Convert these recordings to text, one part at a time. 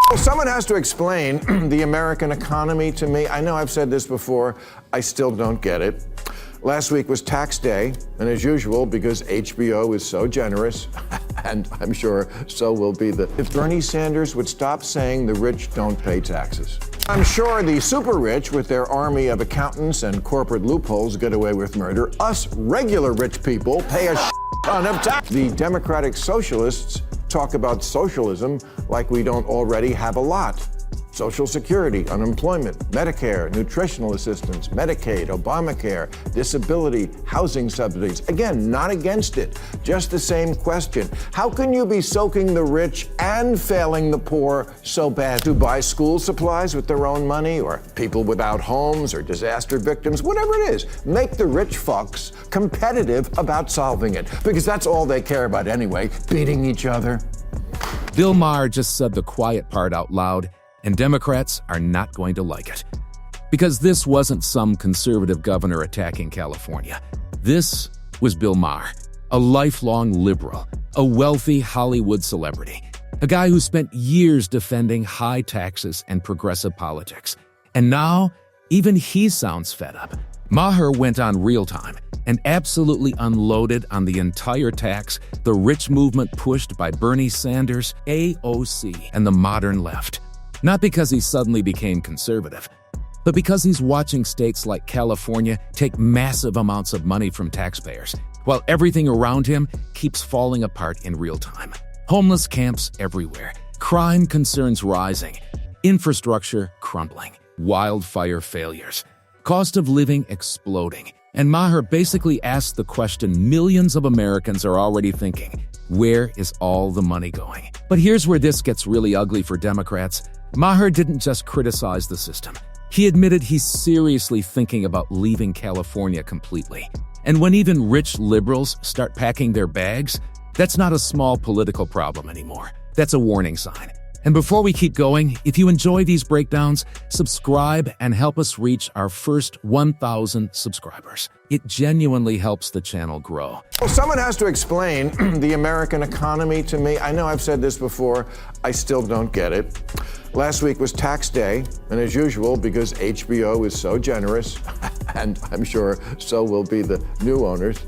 Well, someone has to explain the American economy to me. I know I've said this before. I still don't get it. Last week was tax day, and as usual, because HBO is so generous, and I'm sure so will be if Bernie Sanders would stop saying the rich don't pay taxes. I'm sure the super rich, with their army of accountants and corporate loopholes, get away with murder. Us regular rich people pay a ton of tax. The Democratic Socialists talk about socialism like we don't already have a lot. Social Security, unemployment, Medicare, nutritional assistance, Medicaid, Obamacare, disability, housing subsidies. Again, not against it, just the same question. How can you be soaking the rich and failing the poor so bad? To buy school supplies with their own money, or people without homes, or disaster victims, whatever it is. Make the rich fucks competitive about solving it, because that's all they care about anyway, beating each other. Bill Maher just said the quiet part out loud, and Democrats are not going to like it. Because this wasn't some conservative governor attacking California. This was Bill Maher, a lifelong liberal, a wealthy Hollywood celebrity, a guy who spent years defending high taxes and progressive politics. And now, even he sounds fed up. Maher went on Real Time and absolutely unloaded on the entire tax the rich movement pushed by Bernie Sanders, AOC, and the modern left. Not because he suddenly became conservative, but because he's watching states like California take massive amounts of money from taxpayers, while everything around him keeps falling apart in real time. Homeless camps everywhere, crime concerns rising, infrastructure crumbling, wildfire failures, cost of living exploding. And Maher basically asked the question millions of Americans are already thinking: where is all the money going? But here's where this gets really ugly for Democrats. Maher didn't just criticize the system. He admitted he's seriously thinking about leaving California completely. And when even rich liberals start packing their bags, that's not a small political problem anymore. That's a warning sign. And before we keep going, if you enjoy these breakdowns, subscribe and help us reach our first 1,000 subscribers. It genuinely helps the channel grow. Well, someone has to explain the American economy to me. I know I've said this before. I still don't get it. Last week was tax day, and as usual, because HBO is so generous, and I'm sure so will be the new owners,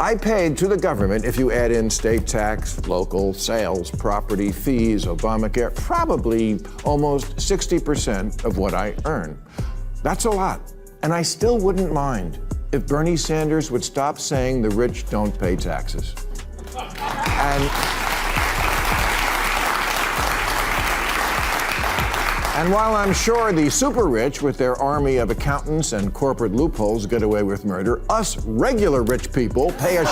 I paid to the government, if you add in state tax, local, sales, property, fees, Obamacare, probably almost 60% of what I earn. That's a lot. And I still wouldn't mind if Bernie Sanders would stop saying the rich don't pay taxes. And while I'm sure the super rich, with their army of accountants and corporate loopholes, get away with murder, us regular rich people pay a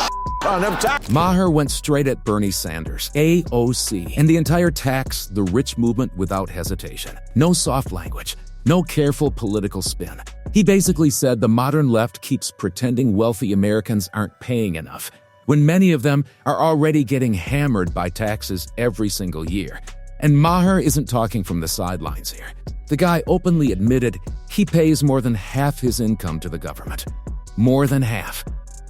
ton of tax. Maher went straight at Bernie Sanders, AOC, and the entire tax the rich movement without hesitation. No soft language, no careful political spin. He basically said the modern left keeps pretending wealthy Americans aren't paying enough, when many of them are already getting hammered by taxes every single year. And Maher isn't talking from the sidelines here. The guy openly admitted he pays more than half his income to the government. More than half.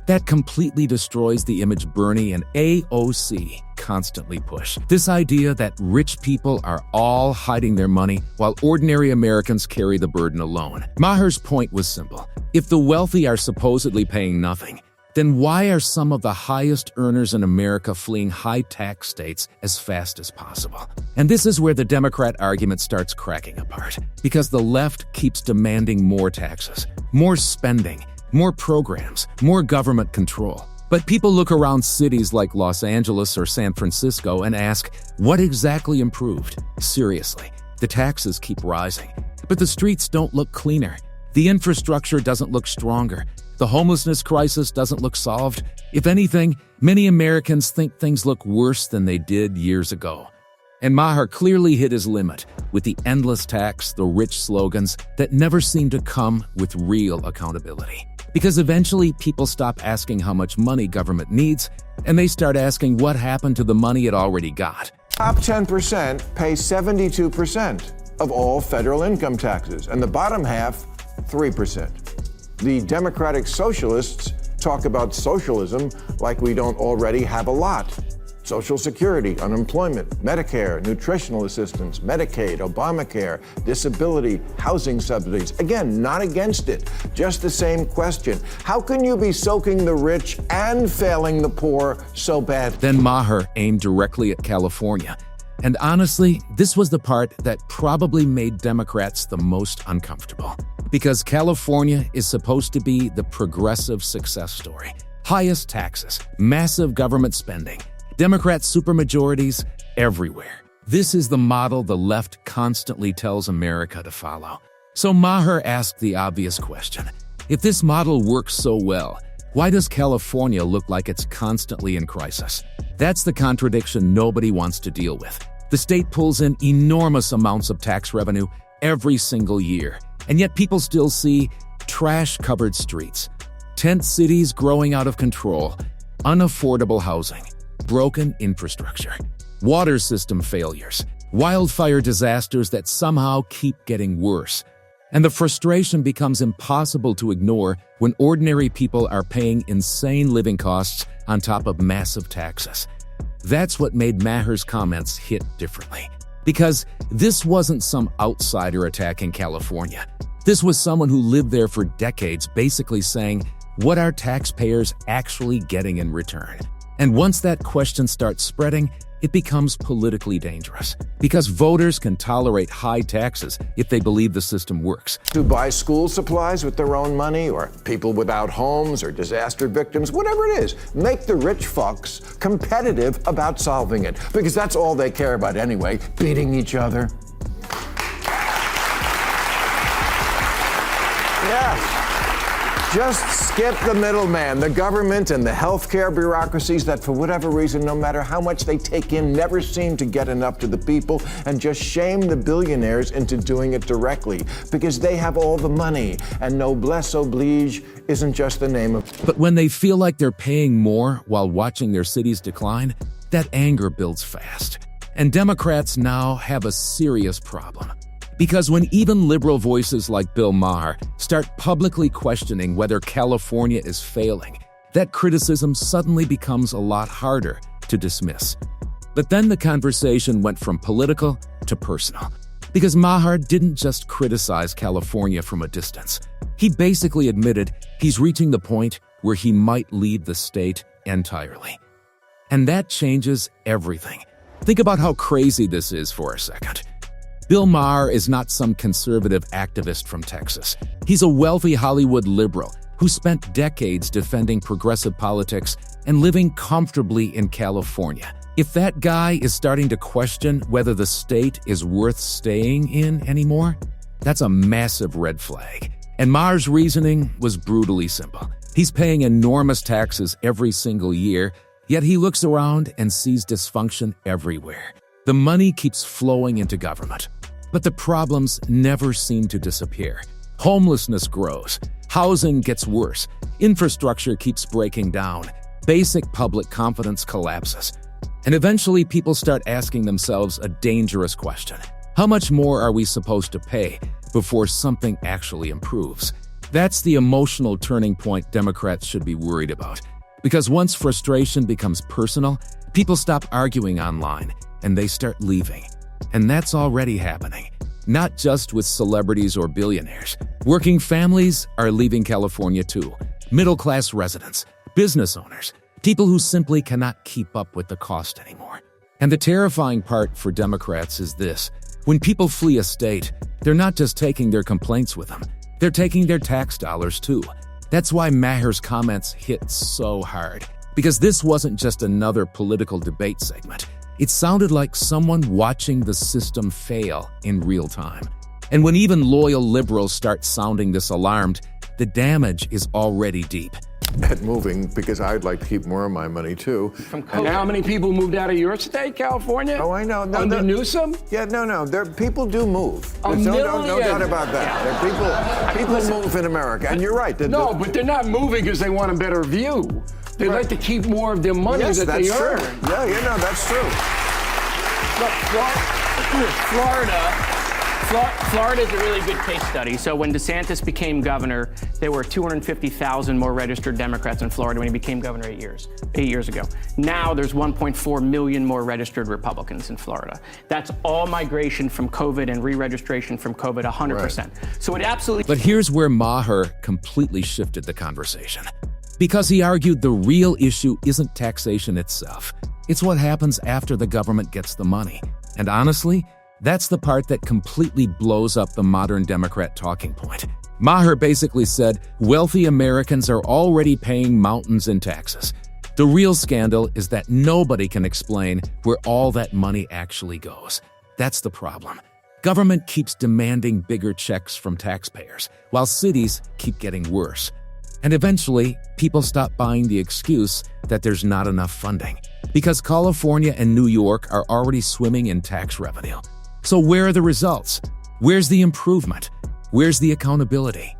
That completely destroys the image Bernie and AOC constantly push. This idea that rich people are all hiding their money while ordinary Americans carry the burden alone. Maher's point was simple. If the wealthy are supposedly paying nothing, then why are some of the highest earners in America fleeing high-tax states as fast as possible? And this is where the Democrat argument starts cracking apart, because the left keeps demanding more taxes, more spending, more programs, more government control. But people look around cities like Los Angeles or San Francisco and ask, what exactly improved? Seriously, the taxes keep rising, but the streets don't look cleaner. The infrastructure doesn't look stronger. The homelessness crisis doesn't look solved. If anything, many Americans think things look worse than they did years ago. And Maher clearly hit his limit with the endless tax, the rich slogans that never seem to come with real accountability. Because eventually people stop asking how much money government needs, and they start asking what happened to the money it already got. Top 10% pay 72% of all federal income taxes, and the bottom half, 3%. The Democratic Socialists talk about socialism like we don't already have a lot. Social Security, unemployment, Medicare, nutritional assistance, Medicaid, Obamacare, disability, housing subsidies. Again, not against it, just the same question. How can you be soaking the rich and failing the poor so bad? Then Maher aimed directly at California. And honestly, this was the part that probably made Democrats the most uncomfortable. Because California is supposed to be the progressive success story. Highest taxes, massive government spending, Democrat supermajorities everywhere. This is the model the left constantly tells America to follow. So Maher asked the obvious question. If this model works so well, why does California look like it's constantly in crisis? That's the contradiction nobody wants to deal with. The state pulls in enormous amounts of tax revenue every single year, and yet people still see trash-covered streets, tent cities growing out of control, unaffordable housing, broken infrastructure, water system failures, wildfire disasters that somehow keep getting worse. And the frustration becomes impossible to ignore when ordinary people are paying insane living costs on top of massive taxes. That's what made Maher's comments hit differently. Because this wasn't some outsider attacking California. This was someone who lived there for decades basically saying, what are taxpayers actually getting in return? And once that question starts spreading, it becomes politically dangerous. Because voters can tolerate high taxes if they believe the system works. To buy school supplies with their own money, or people without homes, or disaster victims, whatever it is. Make the rich fucks competitive about solving it. Because that's all they care about anyway, beating each other. Yeah. Just skip the middleman, the government and the healthcare bureaucracies that, for whatever reason, no matter how much they take in, never seem to get enough to the people, and just shame the billionaires into doing it directly because they have all the money, and noblesse oblige isn't just the name of. But when they feel like they're paying more while watching their cities decline, that anger builds fast. And Democrats now have a serious problem. Because when even liberal voices like Bill Maher start publicly questioning whether California is failing, that criticism suddenly becomes a lot harder to dismiss. But then the conversation went from political to personal. Because Maher didn't just criticize California from a distance. He basically admitted he's reaching the point where he might leave the state entirely. And that changes everything. Think about how crazy this is for a second. Bill Maher is not some conservative activist from Texas. He's a wealthy Hollywood liberal who spent decades defending progressive politics and living comfortably in California. If that guy is starting to question whether the state is worth staying in anymore, that's a massive red flag. And Maher's reasoning was brutally simple. He's paying enormous taxes every single year, yet he looks around and sees dysfunction everywhere. The money keeps flowing into government. But the problems never seem to disappear. Homelessness grows, housing gets worse, infrastructure keeps breaking down, basic public confidence collapses. And eventually people start asking themselves a dangerous question. How much more are we supposed to pay before something actually improves? That's the emotional turning point Democrats should be worried about. Because once frustration becomes personal, people stop arguing online and they start leaving. And that's already happening, not just with celebrities or billionaires. Working families are leaving California too. Middle-class residents, business owners, people who simply cannot keep up with the cost anymore. And the terrifying part for Democrats is this. When people flee a state, they're not just taking their complaints with them. They're taking their tax dollars too. That's why Maher's comments hit so hard. Because this wasn't just another political debate segment. It sounded like someone watching the system fail in real time. And when even loyal liberals start sounding this alarmed, the damage is already deep. At moving, because I'd like to keep more of my money too. And how many people moved out of your state, California? Oh, I know. No, Under Newsom? Yeah, no. People do move. A There's no million. doubt about that. Yeah. People move in America, and you're right. No, but they're not moving because they want a better view. They like to keep more of their money yes, that they that's earn. true. Yeah, that's true. Look, Florida is a really good case study. So when DeSantis became governor, there were 250,000 more registered Democrats in Florida when he became governor 8 years ago. Now there's 1.4 million more registered Republicans in Florida. That's all migration from COVID and re-registration from COVID, 100%. Right. So it absolutely... But here's where Maher completely shifted the conversation. Because he argued the real issue isn't taxation itself. It's what happens after the government gets the money. And honestly, that's the part that completely blows up the modern Democrat talking point. Maher basically said wealthy Americans are already paying mountains in taxes. The real scandal is that nobody can explain where all that money actually goes. That's the problem. Government keeps demanding bigger checks from taxpayers, while cities keep getting worse. And eventually, people stop buying the excuse that there's not enough funding, because California and New York are already swimming in tax revenue. So where are the results? Where's the improvement? Where's the accountability?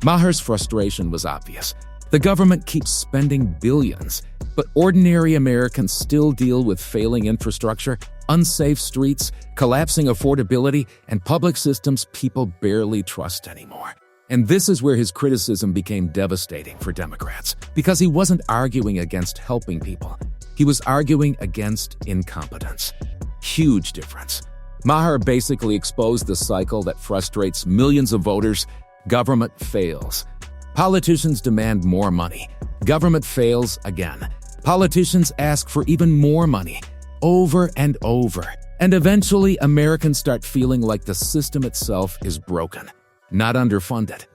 Maher's frustration was obvious. The government keeps spending billions, but ordinary Americans still deal with failing infrastructure, unsafe streets, collapsing affordability, and public systems people barely trust anymore. And this is where his criticism became devastating for Democrats, because he wasn't arguing against helping people. He was arguing against incompetence. Huge difference. Maher basically exposed the cycle that frustrates millions of voters. Government fails. Politicians demand more money. Government fails again. Politicians ask for even more money, over and over. And eventually, Americans start feeling like the system itself is broken. Not underfunded,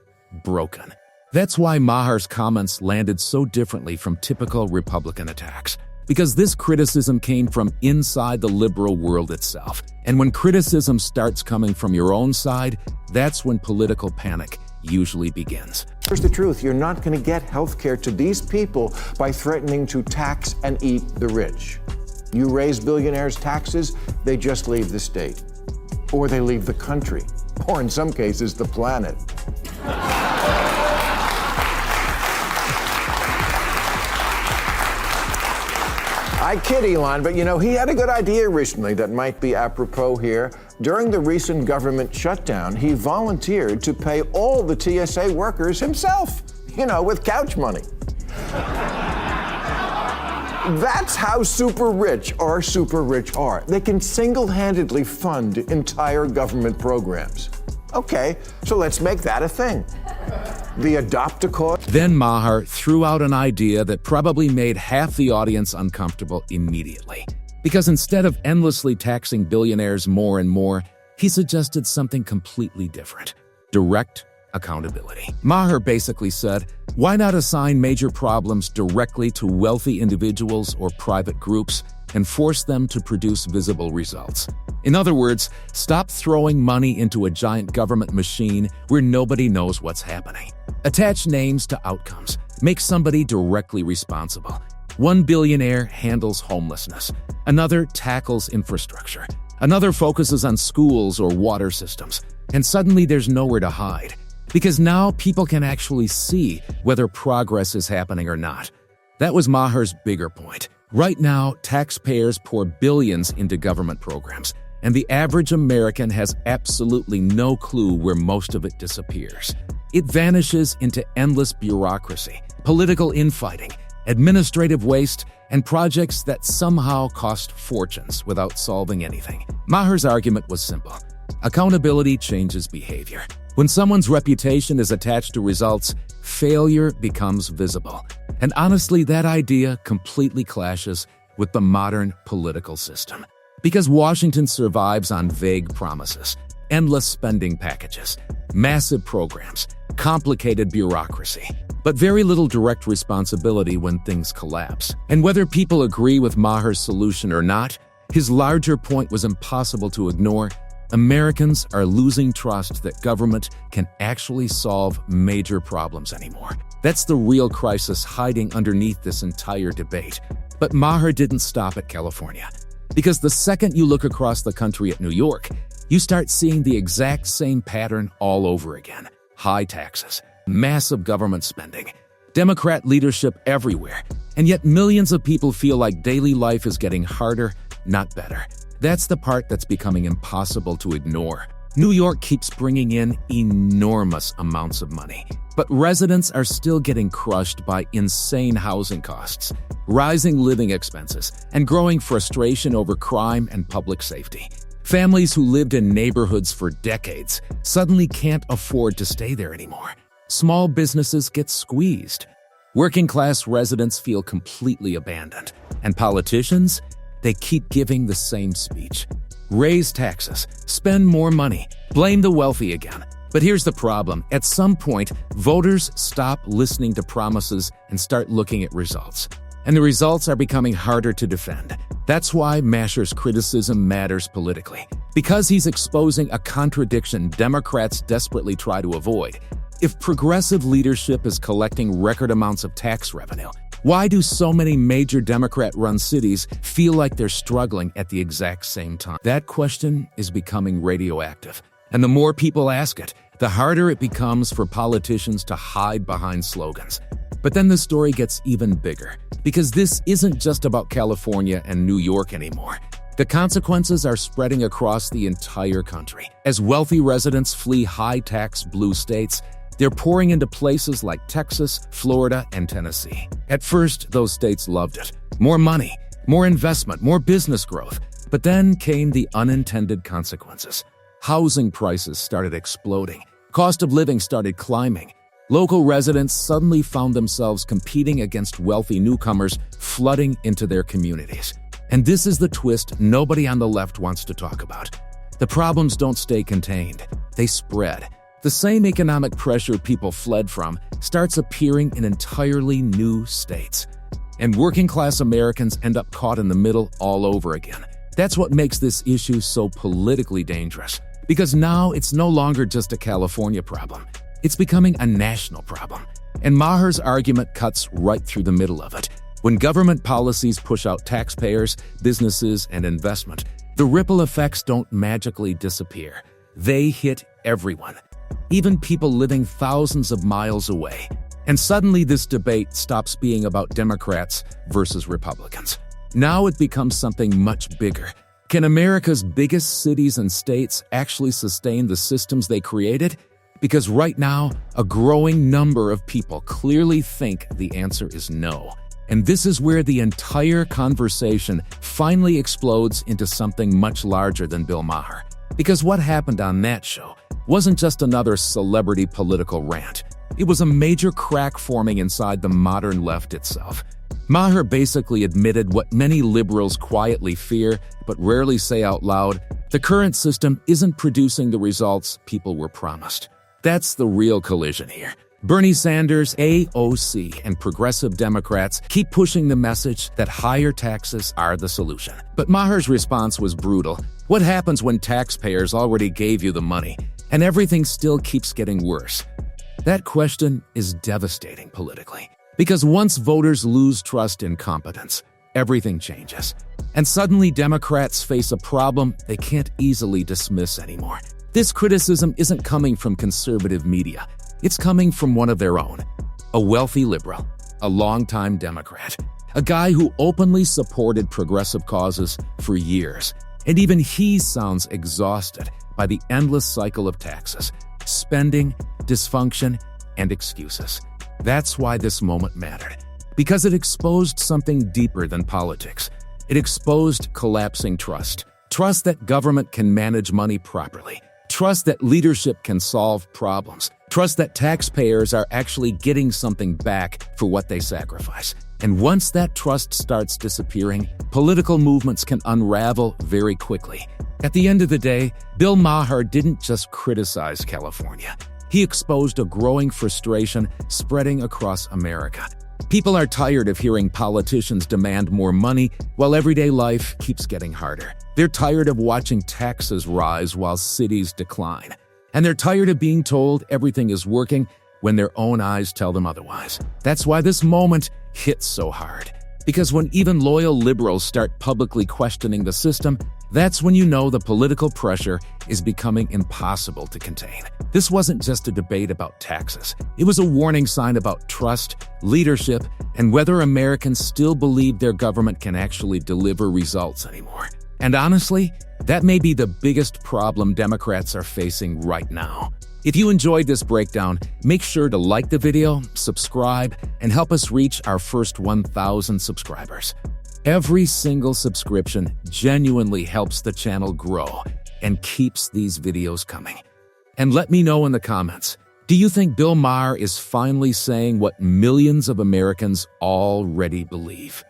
broken. That's why Maher's comments landed so differently from typical Republican attacks. Because this criticism came from inside the liberal world itself. And when criticism starts coming from your own side, that's when political panic usually begins. Here's the truth. You're not going to get health care to these people by threatening to tax and eat the rich. You raise billionaires' taxes, they just leave the state. Or they leave the country. Or in some cases, the planet. I kid Elon, but he had a good idea recently that might be apropos here. During the recent government shutdown, he volunteered to pay all the TSA workers himself, with couch money. That's how super rich our super rich are. They can single-handedly fund entire government programs. Okay, so let's make that a thing. The adopt-a-cause. Then Maher threw out an idea that probably made half the audience uncomfortable immediately. Because instead of endlessly taxing billionaires more and more, he suggested something completely different: direct accountability. Maher basically said, why not assign major problems directly to wealthy individuals or private groups and force them to produce visible results? In other words, stop throwing money into a giant government machine where nobody knows what's happening. Attach names to outcomes. Make somebody directly responsible. One billionaire handles homelessness. Another tackles infrastructure. Another focuses on schools or water systems. And suddenly there's nowhere to hide. Because now people can actually see whether progress is happening or not. That was Maher's bigger point. Right now, taxpayers pour billions into government programs, and the average American has absolutely no clue where most of it disappears. It vanishes into endless bureaucracy, political infighting, administrative waste, and projects that somehow cost fortunes without solving anything. Maher's argument was simple. Accountability changes behavior. When someone's reputation is attached to results, failure becomes visible. And honestly, that idea completely clashes with the modern political system. Because Washington survives on vague promises, endless spending packages, massive programs, complicated bureaucracy, but very little direct responsibility when things collapse. And whether people agree with Maher's solution or not, his larger point was impossible to ignore. Americans are losing trust that government can actually solve major problems anymore. That's the real crisis hiding underneath this entire debate. But Maher didn't stop at California. Because the second you look across the country at New York, you start seeing the exact same pattern all over again. High taxes, massive government spending, Democrat leadership everywhere, and yet millions of people feel like daily life is getting harder, not better. That's the part that's becoming impossible to ignore. New York keeps bringing in enormous amounts of money, but residents are still getting crushed by insane housing costs, rising living expenses, and growing frustration over crime and public safety. Families who lived in neighborhoods for decades suddenly can't afford to stay there anymore. Small businesses get squeezed. Working-class residents feel completely abandoned. And politicians, they keep giving the same speech. Raise taxes, spend more money, blame the wealthy again. But here's the problem. At some point, voters stop listening to promises and start looking at results. And the results are becoming harder to defend. That's why Maher's criticism matters politically. Because he's exposing a contradiction Democrats desperately try to avoid. If progressive leadership is collecting record amounts of tax revenue, why do so many major Democrat-run cities feel like they're struggling at the exact same time? That question is becoming radioactive. And the more people ask it, the harder it becomes for politicians to hide behind slogans. But then the story gets even bigger, because this isn't just about California and New York anymore. The consequences are spreading across the entire country. As wealthy residents flee high-tax blue states, they're pouring into places like Texas, Florida, and Tennessee. At first, those states loved it. More money, more investment, more business growth. But then came the unintended consequences. Housing prices started exploding. Cost of living started climbing. Local residents suddenly found themselves competing against wealthy newcomers flooding into their communities. And this is the twist nobody on the left wants to talk about. The problems don't stay contained. They spread. The same economic pressure people fled from starts appearing in entirely new states. And working-class Americans end up caught in the middle all over again. That's what makes this issue so politically dangerous. Because now it's no longer just a California problem. It's becoming a national problem. And Maher's argument cuts right through the middle of it. When government policies push out taxpayers, businesses, and investment, the ripple effects don't magically disappear. They hit everyone. Even people living thousands of miles away. And suddenly this debate stops being about Democrats versus Republicans. Now it becomes something much bigger. Can America's biggest cities and states actually sustain the systems they created? Because right now, a growing number of people clearly think the answer is no. And this is where the entire conversation finally explodes into something much larger than Bill Maher. Because what happened on that show wasn't just another celebrity political rant. It was a major crack forming inside the modern left itself. Maher basically admitted what many liberals quietly fear but rarely say out loud: the current system isn't producing the results people were promised. That's the real collision here. Bernie Sanders, AOC, and progressive Democrats keep pushing the message that higher taxes are the solution. But Maher's response was brutal. What happens when taxpayers already gave you the money and everything still keeps getting worse? That question is devastating politically. Because once voters lose trust in competence, everything changes. And suddenly Democrats face a problem they can't easily dismiss anymore. This criticism isn't coming from conservative media. It's coming from one of their own. A wealthy liberal, a longtime Democrat, a guy who openly supported progressive causes for years. And even he sounds exhausted by the endless cycle of taxes, spending, dysfunction, and excuses. That's why this moment mattered. Because it exposed something deeper than politics. It exposed collapsing trust. Trust that government can manage money properly. Trust that leadership can solve problems. Trust that taxpayers are actually getting something back for what they sacrifice. And once that trust starts disappearing, political movements can unravel very quickly. At the end of the day, Bill Maher didn't just criticize California. He exposed a growing frustration spreading across America. People are tired of hearing politicians demand more money while everyday life keeps getting harder. They're tired of watching taxes rise while cities decline. And they're tired of being told everything is working when their own eyes tell them otherwise. That's why this moment hits so hard. Because when even loyal liberals start publicly questioning the system, that's when you know the political pressure is becoming impossible to contain. This wasn't just a debate about taxes. It was a warning sign about trust, leadership, and whether Americans still believe their government can actually deliver results anymore. And honestly, That may be the biggest problem Democrats are facing right now. If you enjoyed this breakdown, make sure to like the video, subscribe, and help us reach our first 1,000 subscribers. Every single subscription genuinely helps the channel grow and keeps these videos coming. And let me know in the comments, do you think Bill Maher is finally saying what millions of Americans already believe?